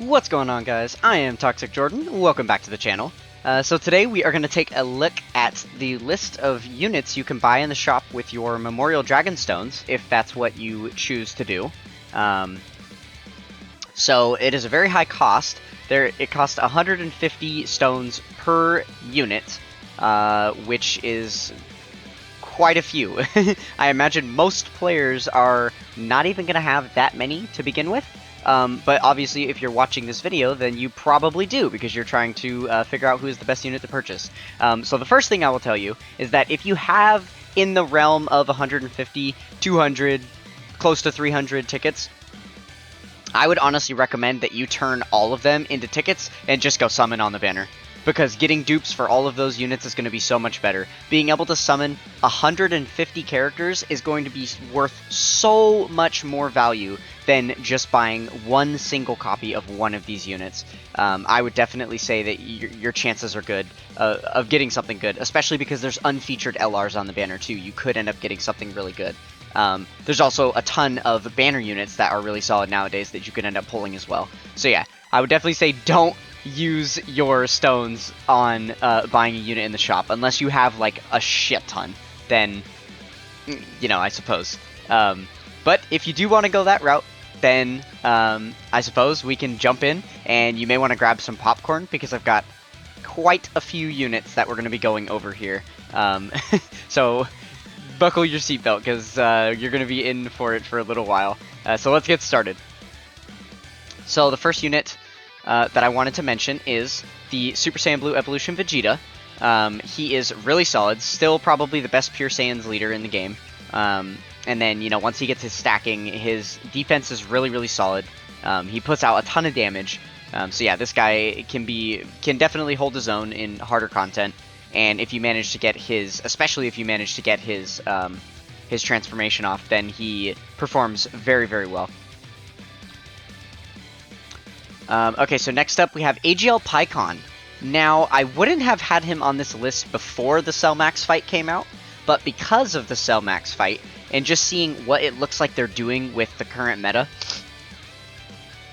What's going on, guys? I am Toxic Jordan. Welcome back to the channel. So today we are going to take a look at the list of units you can buy in the shop with your Memorial Dragon Stones, if that's what you choose to do. So it is a very high cost. It costs 150 stones per unit, which is quite a few. I imagine most players are not even going to have that many to begin with. But obviously, if you're watching this video, then you probably do, because you're trying to figure out who is the best unit to purchase. So the first thing I will tell you is that if you have in the realm of 150, 200, close to 300 tickets, I would honestly recommend that you turn all of them into tickets and just go summon on the banner. Because getting dupes for all of those units is going to be so much better. Being able to summon 150 characters is going to be worth so much more value than just buying one single copy of one of these units. I would definitely say that your chances are good of getting something good, especially because there's unfeatured LRs on the banner too. You could end up getting something really good. There's also a ton of banner units that are really solid nowadays that you could end up pulling as well. So yeah, I would definitely say don't use your stones on buying a unit in the shop unless you have like a shit ton. Then, you know, I suppose. But if you do want to go that route, then I suppose we can jump in, and you may want to grab some popcorn because I've got quite a few units that we're going to be going over here. So buckle your seatbelt because you're going to be in for it for a little while. So let's get started. So the first unit that I wanted to mention is the Super Saiyan Blue Evolution Vegeta. He is really solid, still probably the best Pure Saiyans leader in the game. And then, you know, once he gets his stacking, his defense is really, really solid. He puts out a ton of damage. So yeah, this guy can definitely hold his own in harder content. And if you manage to get his, especially if you manage to get his transformation off, then he performs very, very well. Okay, so next up we have Agl Pycon. Now, I wouldn't have had him on this list before the Cell Max fight came out, but because of the Cell Max fight, and just seeing what it looks like they're doing with the current meta,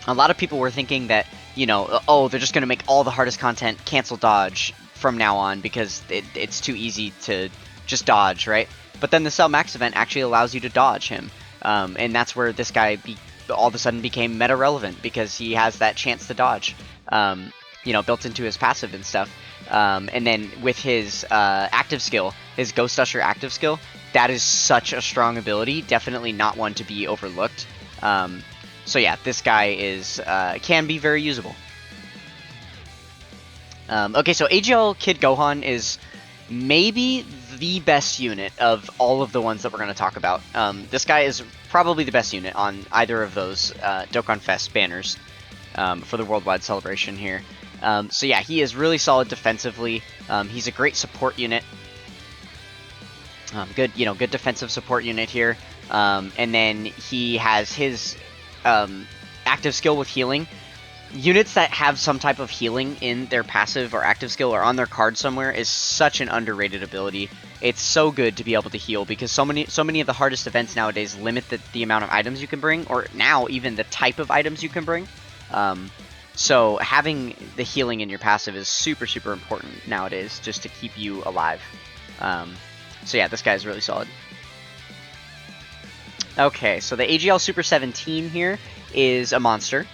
a lot of people were thinking that, you know, oh, they're just going to make all the hardest content cancel dodge from now on because it's too easy to just dodge, right? But then the Cell Max event actually allows you to dodge him, and that's where this guy all of a sudden became meta relevant because he has that chance to dodge, you know, built into his passive and stuff. And then with his active skill, his Ghost Usher active skill, that is such a strong ability, definitely not one to be overlooked. So yeah, this guy can be very usable. Okay, so Agl Kid Gohan is maybe the best unit of all of the ones that we're going to talk about. This guy is probably the best unit on either of those Dokkanfest banners for the worldwide celebration here. So yeah, he is really solid defensively. He's a great support unit. Good defensive support unit here. And then he has his active skill with healing. Units that have some type of healing in their passive or active skill or on their card somewhere is such an underrated ability. It's so good to be able to heal because so many of the hardest events nowadays limit the amount of items you can bring, or now even the type of items you can bring. So having the healing in your passive is super, super important nowadays just to keep you alive. So yeah, this guy is really solid. Okay, so the Agl Super 17 here is a monster.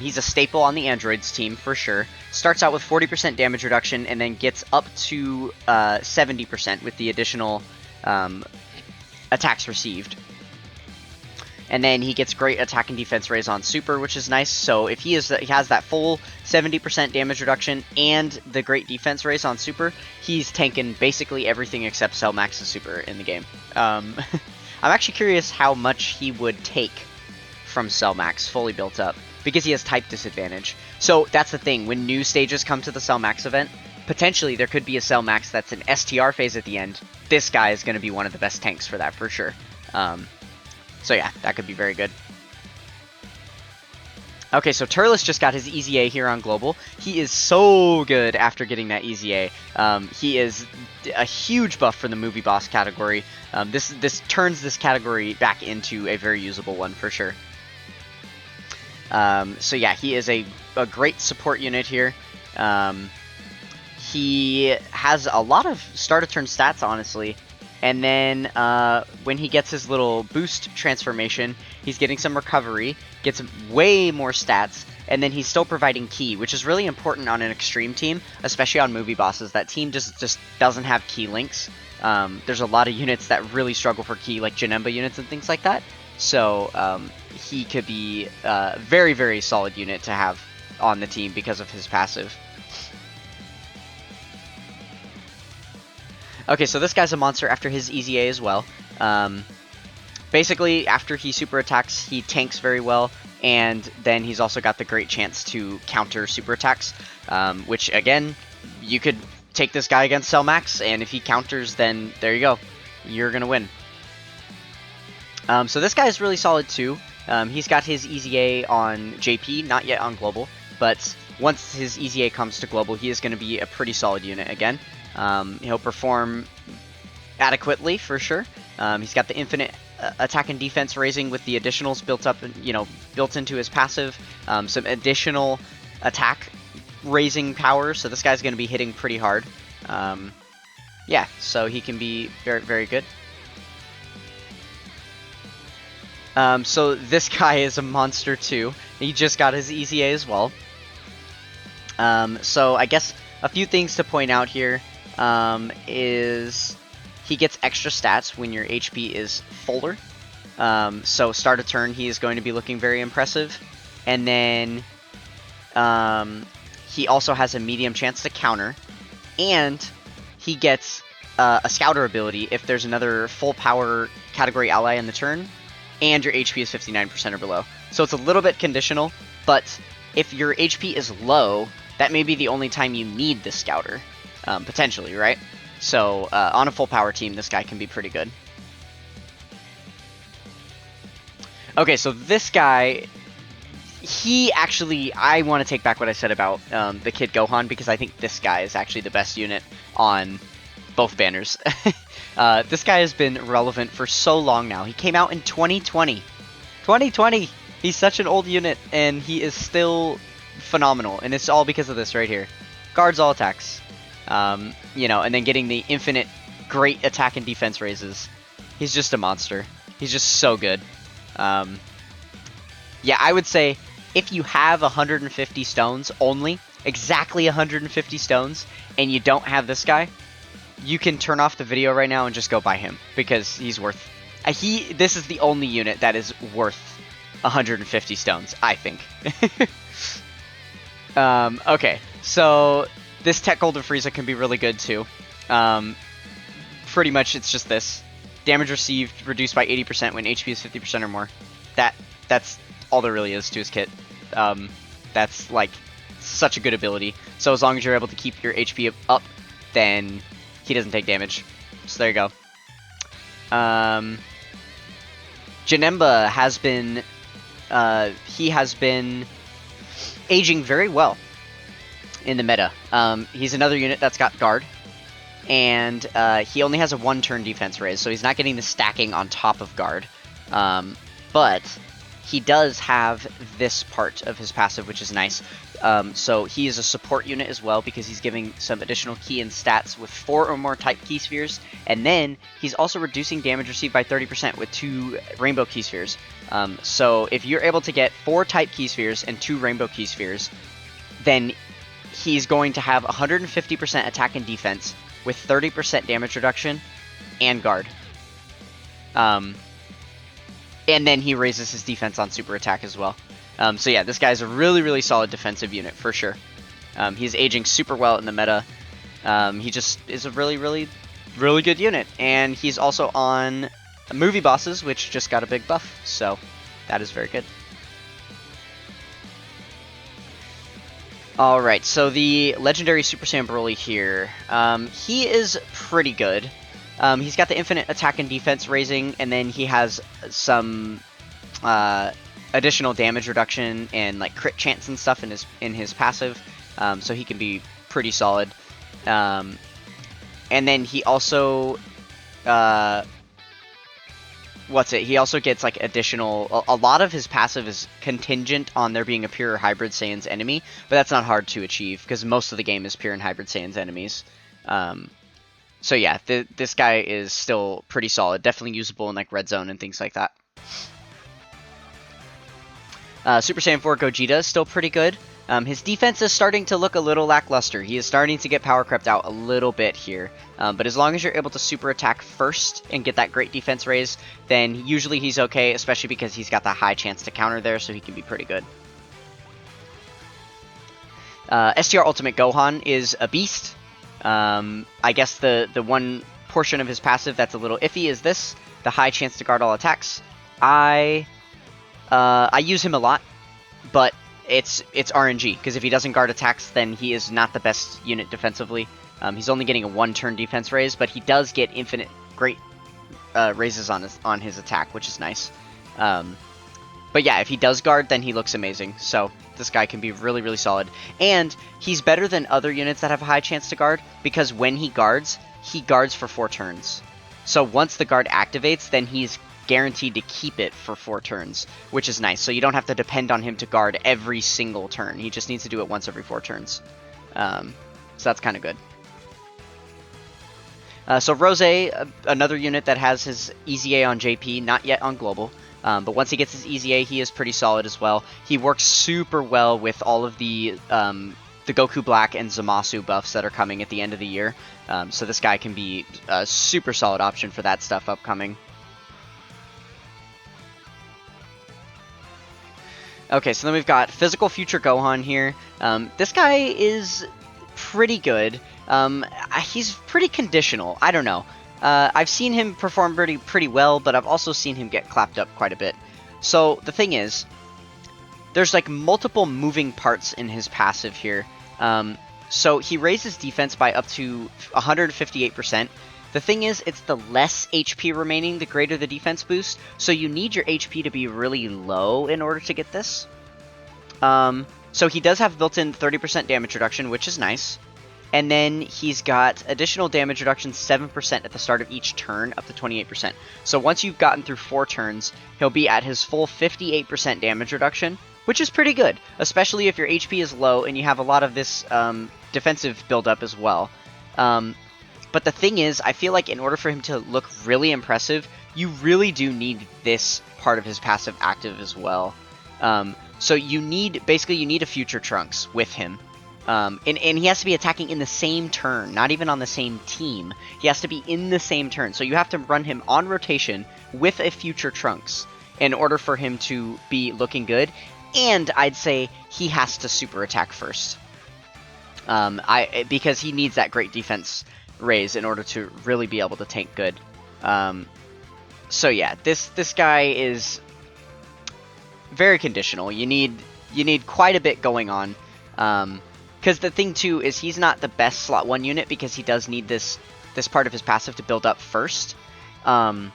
He's a staple on the androids team for sure. Starts out with 40% damage reduction and then gets up to 70% with the additional attacks received. And then he gets great attack and defense raise on Super, which is nice. So if he has that full 70% damage reduction and the great defense raise on Super, he's tanking basically everything except Cell Max's Super in the game. I'm actually curious how much he would take from Cell Max fully built up, because he has type disadvantage. So that's the thing, when new stages come to the Cell Max event, potentially there could be a Cell Max that's an STR phase at the end. This guy is going to be one of the best tanks for that for sure. So yeah, that could be very good. Okay, so Turles just got his Easy A here on Global. He is so good after getting that Easy A. He is a huge buff for the movie boss category. This turns this category back into a very usable one for sure. So yeah, he is a great support unit here. He has a lot of start-of-turn stats, honestly. And then when he gets his little boost transformation, he's getting some recovery, gets way more stats, and then he's still providing ki, which is really important on an extreme team, especially on movie bosses. That team just doesn't have ki links. There's a lot of units that really struggle for ki, like Janemba units and things like that. So he could be a very, very solid unit to have on the team because of his passive. Okay, so this guy's a monster after his EZA as well. Basically, after he super attacks, he tanks very well, and then he's also got the great chance to counter super attacks, which, again, you could take this guy against Cell Max, and if he counters, then there you go. You're going to win. So this guy is really solid, too. He's got his EZA on JP, not yet on Global, but once his EZA comes to Global, he is going to be a pretty solid unit again. He'll perform adequately for sure. He's got the infinite attack and defense raising with the additionals built up, built into his passive. Some additional attack raising power, so this guy's going to be hitting pretty hard. Yeah, so he can be very, very good. So this guy is a monster too. He just got his EZA as well. So I guess a few things to point out here. Is he gets extra stats when your HP is fuller. So start a turn, he is going to be looking very impressive. And then he also has a medium chance to counter. And he gets a Scouter ability if there's another full power category ally in the turn, and your HP is 59% or below. So it's a little bit conditional, but if your HP is low, that may be the only time you need the Scouter. Potentially, right? So, on a full power team, this guy can be pretty good. Okay, so this guy, he actually, I want to take back what I said about the Kid Gohan, because I think this guy is actually the best unit on both banners. This guy has been relevant for so long now. He came out in 2020. 2020! He's such an old unit, and he is still phenomenal, and it's all because of this right here. Guards all attacks. And then getting the infinite great attack and defense raises. He's just a monster. He's just so good. Yeah, I would say if you have 150 stones only, exactly 150 stones, and you don't have this guy, you can turn off the video right now and just go buy him, because he's worth... This is the only unit that is worth 150 stones, I think. Okay, so... This Tech Golden Frieza can be really good too. Pretty much it's just this. Damage received reduced by 80% when HP is 50% or more. That's all there really is to his kit. That's like such a good ability. So as long as you're able to keep your HP up, then he doesn't take damage. So there you go. Janemba has been he has been aging very well in the meta. He's another unit that's got guard, and he only has a 1-turn defense raise, so he's not getting the stacking on top of guard. But he does have this part of his passive, which is nice. So he is a support unit as well, because he's giving some additional ki and stats with 4 or more type ki spheres, and then he's also reducing damage received by 30% with 2 rainbow ki spheres. So if you're able to get 4 type ki spheres and 2 rainbow ki spheres, then he's going to have 150% attack and defense with 30% damage reduction and guard. And then he raises his defense on super attack as well. So yeah, this guy's a really, really solid defensive unit for sure. He's aging super well in the meta. He just is a really, really, really good unit. And he's also on movie bosses, which just got a big buff. So that is very good. Alright, so the legendary Super Saiyan Broly here, he is pretty good. He's got the infinite attack and defense raising, and then he has some additional damage reduction and like crit chance and stuff in his passive, so he can be pretty solid. And then he also He also gets like additional. A lot of his passive is contingent on there being a pure hybrid Saiyan's enemy, but that's not hard to achieve because most of the game is pure and hybrid Saiyan's enemies. So yeah, this guy is still pretty solid, definitely usable in like red zone and things like that. Super Saiyan 4 Gogeta is still pretty good. His defense is starting to look a little lackluster. He is starting to get power crept out a little bit here. But as long as you're able to super attack first and get that great defense raise, then usually he's okay, especially because he's got that high chance to counter there, so he can be pretty good. STR Ultimate Gohan is a beast. I guess the one portion of his passive that's a little iffy is this, the high chance to guard all attacks. I use him a lot, but it's RNG, because if he doesn't guard attacks, then he is not the best unit defensively. He's only getting a 1-turn defense raise, but he does get infinite great raises on his attack, which is nice. But yeah, if he does guard, then he looks amazing. So this guy can be really, really solid. And he's better than other units that have a high chance to guard, because when he guards for 4 turns. So once the guard activates, then he's guaranteed to keep it for 4 turns, which is nice. So you don't have to depend on him to guard every single turn. He just needs to do it once every 4 turns. So that's kind of good. So Rose, another unit that has his EZA on JP, not yet on Global. But once he gets his EZA, he is pretty solid as well. He works super well with all of the Goku Black and Zamasu buffs that are coming at the end of the year. So this guy can be a super solid option for that stuff upcoming. Okay, so then we've got Physical Future Gohan here. This guy is pretty good. He's pretty conditional. I don't know. I've seen him perform pretty well, but I've also seen him get clapped up quite a bit. So the thing is, there's like multiple moving parts in his passive here. So he raises defense by up to 158%. The thing is, it's the less HP remaining, the greater the defense boost. So you need your HP to be really low in order to get this. So he does have built-in 30% damage reduction, which is nice. And then he's got additional damage reduction 7% at the start of each turn, up to 28%. So once you've gotten through 4 turns, he'll be at his full 58% damage reduction, which is pretty good, especially if your HP is low and you have a lot of this defensive build-up as well. But the thing is, I feel like in order for him to look really impressive, you really do need this part of his passive active as well. So you need a Future Trunks with him. And he has to be attacking in the same turn, not even on the same team. He has to be in the same turn. So you have to run him on rotation with a Future Trunks in order for him to be looking good. And I'd say he has to super attack first. Because he needs that great defense raise in order to really be able to tank good. So yeah, this guy is very conditional. You need quite a bit going on. Because the thing too is he's not the best slot 1 unit because he does need this part of his passive to build up first. And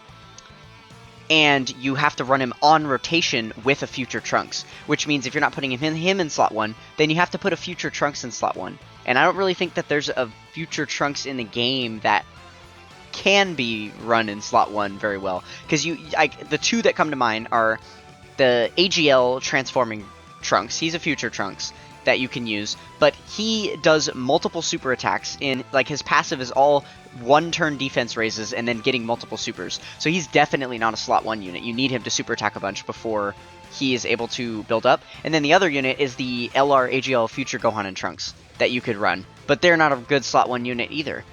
you have to run him on rotation with a Future Trunks, which means if you're not putting him in slot 1, then you have to put a Future Trunks in slot 1. And I don't really think that there's a Future Trunks in the game that can be run in slot 1 very well. Because the two that come to mind are the AGL transforming Trunks. He's a Future Trunks that you can use, but he does multiple super attacks in, like, his passive is all 1-turn defense raises and then getting multiple supers. So he's definitely not a slot 1 unit. You need him to super attack a bunch before he is able to build up. And then the other unit is the LR AGL Future Gohan and Trunks that you could run, but they're not a good slot 1 unit either.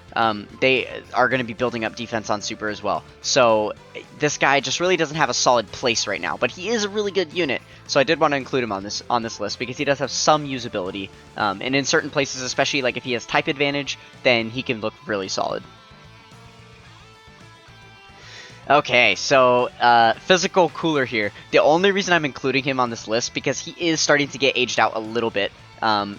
They are going to be building up defense on super as well. So this guy just really doesn't have a solid place right now, but he is a really good unit. So I did want to include him on this list because he does have some usability. And in certain places, especially like if he has type advantage, then he can look really solid. Okay, so Physical Cooler here. The only reason I'm including him on this list because he is starting to get aged out a little bit.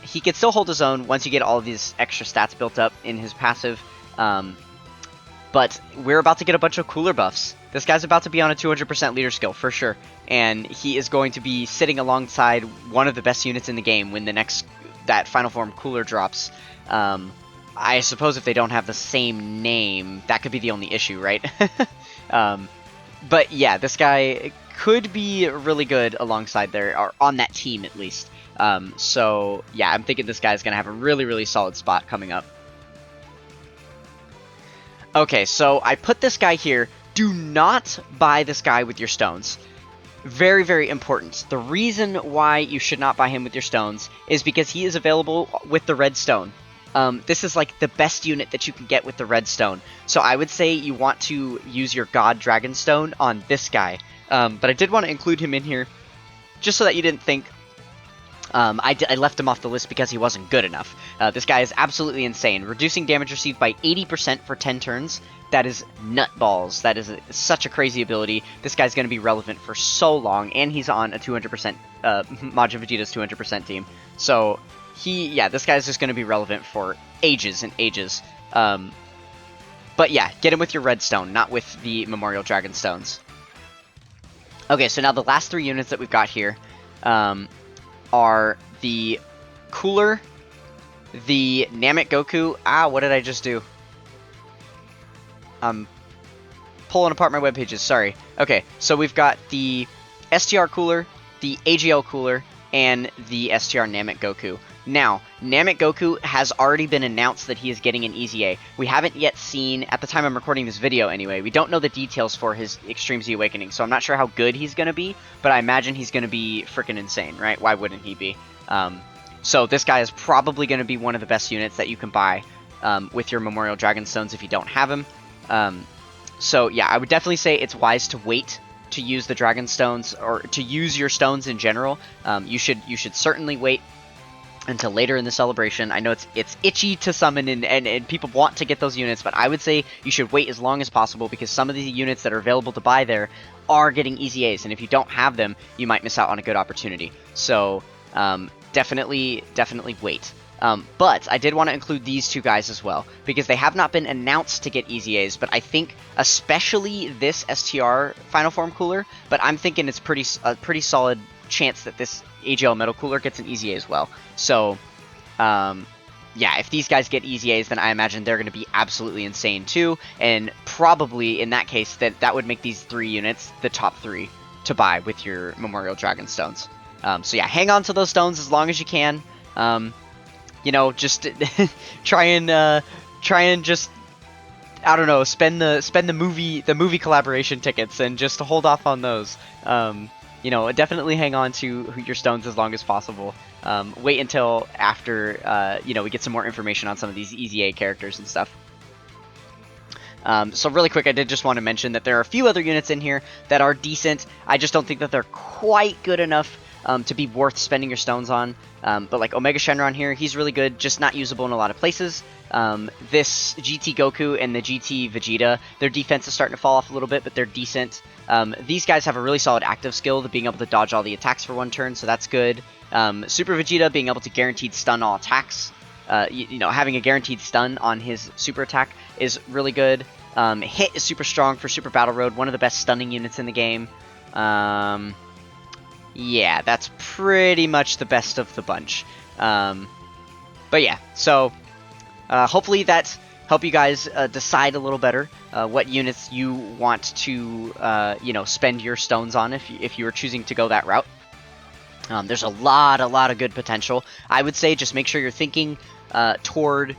He can still hold his own once you get all of these extra stats built up in his passive. But we're about to get a bunch of cooler buffs. This guy's about to be on a 200% leader skill for sure. And he is going to be sitting alongside one of the best units in the game when that Final Form cooler drops. I suppose if they don't have the same name, that could be the only issue, right? But yeah, this guy could be really good alongside there, or on that team at least. So yeah, I'm thinking this guy's gonna have a really, really solid spot coming up. Okay, so I put this guy here. Do not buy this guy with your stones. Very, very important. The reason why you should not buy him with your stones is because he is available with the red stone. This is like the best unit that you can get with the red stone. So I would say you want to use your God Dragon Stone on this guy. But I did want to include him in here just so that you didn't think I left him off the list because he wasn't good enough. This guy is absolutely insane. Reducing damage received by 80% for 10 turns. That is nutballs. That is such a crazy ability. This guy's going to be relevant for so long, and he's on a 200%, Majin Vegeta's 200% team. So, this guy's just going to be relevant for ages and ages. But yeah, get him with your redstone, not with the Memorial Dragon Stones. Okay, so now the last 3 units that we've got here, are the Cooler, the Namek Goku. What did I just do? I'm pulling apart my web pages, sorry. Okay, so we've got the STR Cooler, the AGL Cooler, and the STR Namek Goku. Now, Namek Goku has already been announced that he is getting an EZA. We haven't yet seen, at the time I'm recording this video anyway, we don't know the details for his Extreme Z Awakening, so I'm not sure how good he's going to be, but I imagine he's going to be freaking insane, right? Why wouldn't he be? So this guy is probably going to be one of the best units that you can buy with your Memorial Dragon Stones if you don't have him. So yeah, I would definitely say it's wise to wait to use the Dragon Stones, or to use your stones in general. You should certainly wait until later in the celebration. I know it's itchy to summon, and people want to get those units, but I would say you should wait as long as possible, because some of the units that are available to buy there are getting EZAs, and if you don't have them, you might miss out on a good opportunity. So definitely wait. But I did want to include these 2 guys as well, because they have not been announced to get EZAs, but I think especially this STR Final Form Cooler, but I'm thinking it's a pretty solid chance that this AGL Metal Cooler gets an EZA as well. So, yeah, if these guys get EZAs, then I imagine they're going to be absolutely insane too, and probably in that case, that would make these 3 units the top 3 to buy with your Memorial Dragon Stones. So yeah, hang on to those stones as long as you can. You know, just try and just, I don't know, spend the movie collaboration tickets and just hold off on those. You know, definitely hang on to your stones as long as possible. Wait until after, you know, we get some more information on some of these EZA characters and stuff. So really quick, I did just want to mention that there are a few other units in here that are decent. I just don't think that they're quite good enough to be worth spending your stones on. But like Omega Shenron here, he's really good, just not usable in a lot of places. This GT Goku and the GT Vegeta, their defense is starting to fall off a little bit, but they're decent. These guys have a really solid active skill, being able to dodge all the attacks for 1 turn, so that's good. Super Vegeta being able to guaranteed stun all attacks. You know, having a guaranteed stun on his super attack is really good. Hit is super strong for Super Battle Road, one of the best stunning units in the game. Yeah, that's pretty much the best of the bunch. But yeah, so hopefully that helped you guys decide a little better what units you want to you know, spend your stones on if you were choosing to go that route. There's a lot of good potential. I would say just make sure you're thinking toward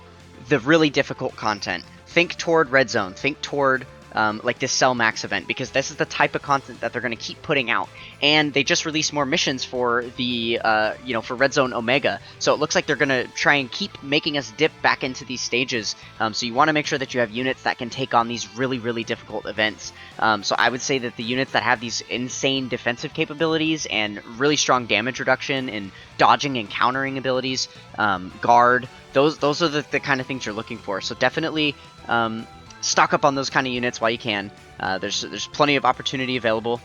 the really difficult content. Think toward Red Zone. Think toward like this Cell Max event, because this is the type of content that they're going to keep putting out. And they just released more missions for the, you know, for Red Zone Omega. So it looks like they're going to try and keep making us dip back into these stages. So you want to make sure that you have units that can take on these really difficult events. So I would say that the units that have these insane defensive capabilities and really strong damage reduction and dodging and countering abilities, guard, those are the kind of things you're looking for. So definitely stock up on those kind of units while you can. There's plenty of opportunity available.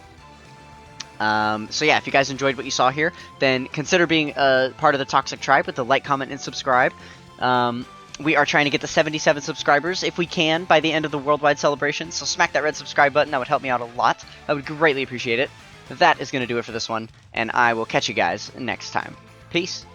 So yeah, if you guys enjoyed what you saw here, then consider being a part of the Toxic Tribe with a like, comment, and subscribe. We are trying to get to 77 subscribers, if we can, by the end of the worldwide celebration, so smack that red subscribe button. That would help me out a lot. I would greatly appreciate it. That is going to do it for this one, and I will catch you guys next time. Peace.